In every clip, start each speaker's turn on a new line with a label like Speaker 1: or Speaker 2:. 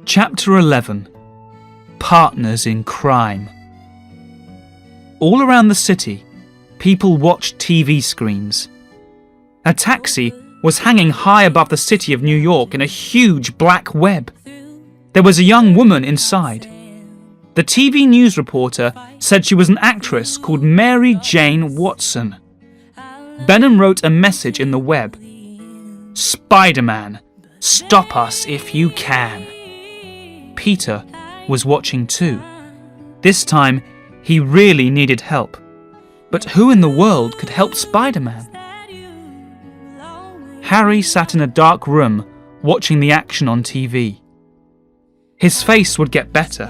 Speaker 1: Chapter 11. Partners in Crime. All around the city, people watched TV screens. A taxi was hanging high above the city of New York in a huge black web. There was a young woman inside. The TV news reporter said she was an actress called Mary Jane Watson. Benham wrote a message in the web. "Spiderman, stop us if you can." Peter was watching too. This time, he really needed help. But who in the world could help Spiderman? Harry sat in a dark room watching the action on TV. His face would get better,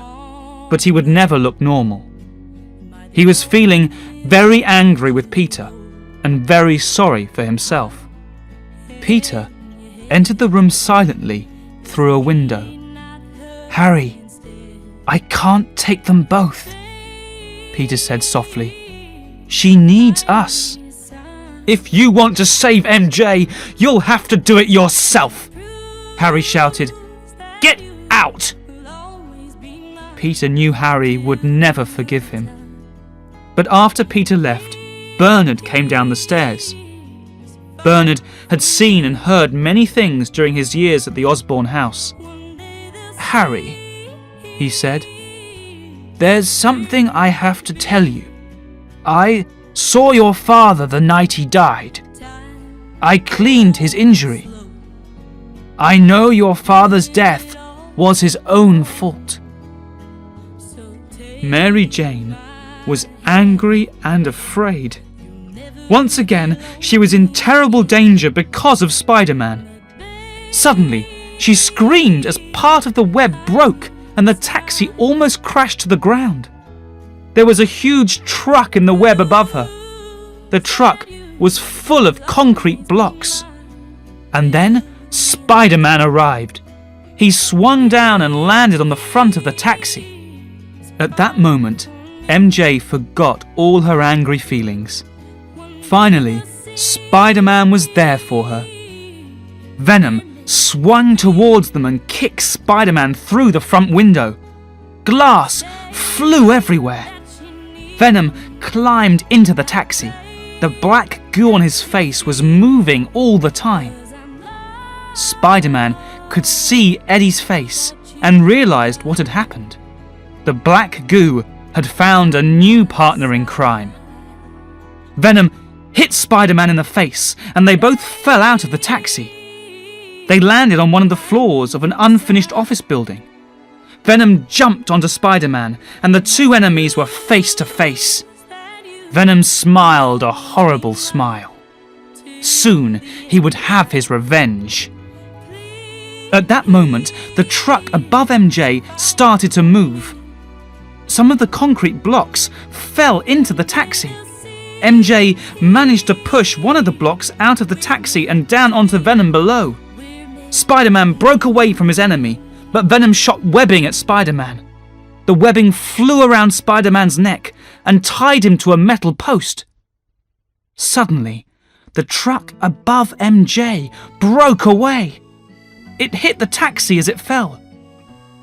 Speaker 1: but he would never look normal. He was feeling very angry with Peter and very sorry for himself. Peter entered the room silently through a window. "Harry, I can't take them both," Peter said softly. "She needs us." "If you want to save MJ, you'll have to do it yourself," Harry shouted. "Get out!" Peter knew Harry would never forgive him. But after Peter left, Bernard came down the stairs. Bernard had seen and heard many things during his years at the Osborne house. "Harry," he said, "there's something I have to tell you. I saw your father the night he died. I cleaned his injury. I know your father's death was his own fault." Mary Jane was angry and afraid. Once again, she was in terrible danger because of Spiderman. Suddenly, she screamed as part of the web broke and the taxi almost crashed to the ground. There was a huge truck in the web above her. The truck was full of concrete blocks. And then Spiderman arrived. He swung down and landed on the front of the taxi. At that moment, MJ forgot all her angry feelings. Finally, Spiderman was there for her. Venom swung towards them and kicked Spiderman through the front window. Glass flew everywhere. Venom climbed into the taxi. The black goo on his face was moving all the time. Spiderman could see Eddie's face and realized what had happened. The black goo had found a new partner in crime. Venom hit Spiderman in the face and they both fell out of the taxi. They landed on one of the floors of an unfinished office building. Venom jumped onto Spiderman and the two enemies were face to face. Venom smiled a horrible smile. Soon he would have his revenge. At that moment, the truck above MJ started to move. Some of the concrete blocks fell into the taxi. MJ managed to push one of the blocks out of the taxi and down onto Venom below. Spiderman broke away from his enemy, but Venom shot webbing at Spiderman. The webbing flew around Spiderman's neck and tied him to a metal post. Suddenly, the truck above MJ broke away. It hit the taxi as it fell.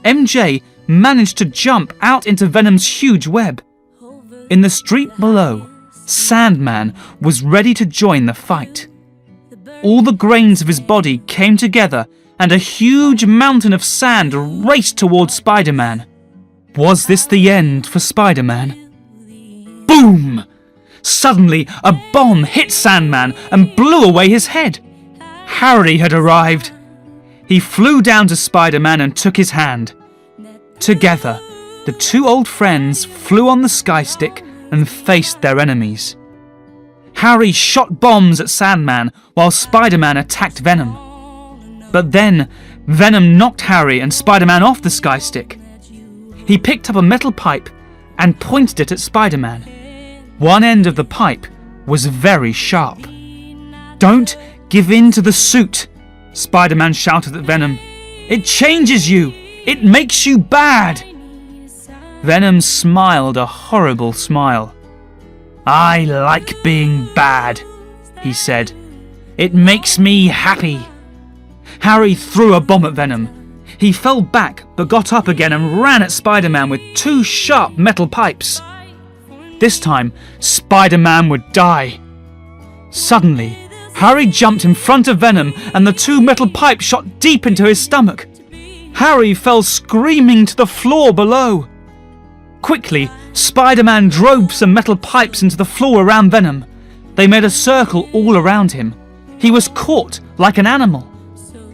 Speaker 1: MJ managed to jump out into Venom's huge web. In the street below, Sandman was ready to join the fight. All the grains of his body came together and a huge mountain of sand raced towards Spiderman. Was this the end for Spiderman? Boom! Suddenly, a bomb hit Sandman and blew away his head. Harry had arrived. He flew down to Spiderman and took his hand. Together, the two old friends flew on the sky stick and faced their enemies. Harry shot bombs at Sandman while Spiderman attacked Venom. But then, Venom knocked Harry and Spiderman off the sky stick. He picked up a metal pipe and pointed it at Spiderman. One end of the pipe was very sharp. "Don't give in to the suit," Spiderman shouted at Venom. "It changes you! It makes you bad!" Venom smiled a horrible smile. "I like being bad," he said. "It makes me happy." Harry threw a bomb at Venom. He fell back but got up again and ran at Spider-Man with 2 sharp metal pipes. This time, Spider-Man would die. Suddenly, Harry jumped in front of Venom and the 2 metal pipes shot deep into his stomach. Harry fell screaming to the floor below. Quickly, Spider-Man drove some metal pipes into the floor around Venom. They made a circle all around him. He was caught like an animal.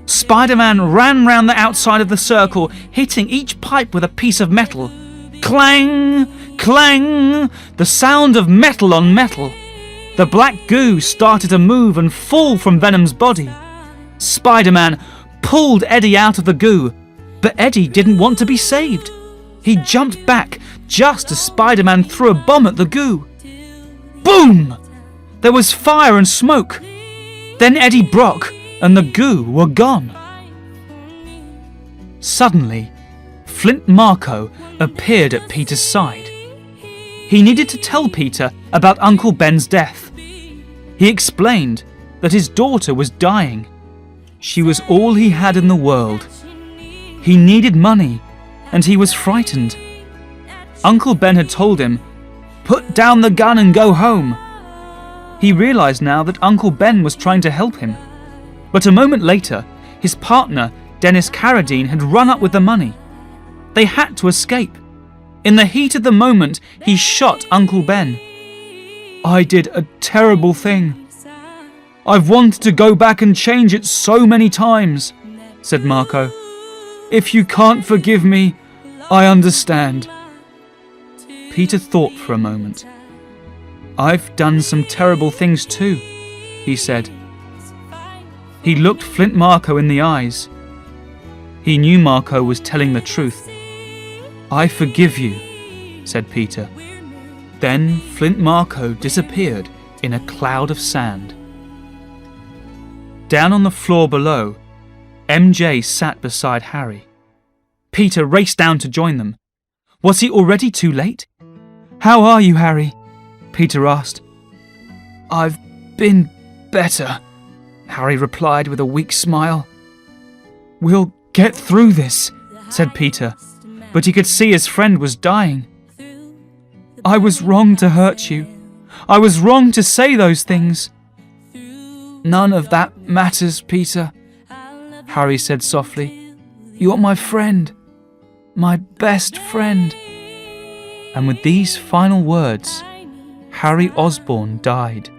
Speaker 1: Spider-Man ran round the outside of the circle, hitting each pipe with a piece of metal. Clang! Clang! The sound of metal on metal. The black goo started to move and fall from Venom's body. Spider-Man pulled Eddie out of the goo, but Eddie didn't want to be saved. He jumped back just as Spider-Man threw a bomb at the goo. Boom! There was fire and smoke. Then Eddie broke and the goo were gone. Suddenly, Flint Marko appeared at Peter's side. He needed to tell Peter about Uncle Ben's death. He explained that his daughter was dying. She was all he had in the world. He needed money, and he was frightened. Uncle Ben had told him, "Put down the gun and go home." He realized now that Uncle Ben was trying to help him. But a moment later, his partner, Dennis Carradine, had run up with the money. They had to escape. In the heat of the moment, he shot Uncle Ben. "I did a terrible thing. I've wanted to go back and change it so many times," said Marko. "If you can't forgive me, I understand." Peter thought for a moment. "I've done some terrible things too," he said. He looked Flint Marko in the eyes. He knew Marko was telling the truth. "I forgive you," said Peter. Then Flint Marko disappeared in a cloud of sand. Down on the floor below, MJ sat beside Harry. Peter raced down to join them. Was he already too late? "How are you, Harry?" Peter asked. "I've been better," Harry replied with a weak smile. "We'll get through this," said Peter, but he could see his friend was dying. "I was wrong to hurt you. I was wrong to say those things." "None of that matters, Peter," Harry said softly. "You're my friend, my best friend." And with these final words, Harry Osborn died.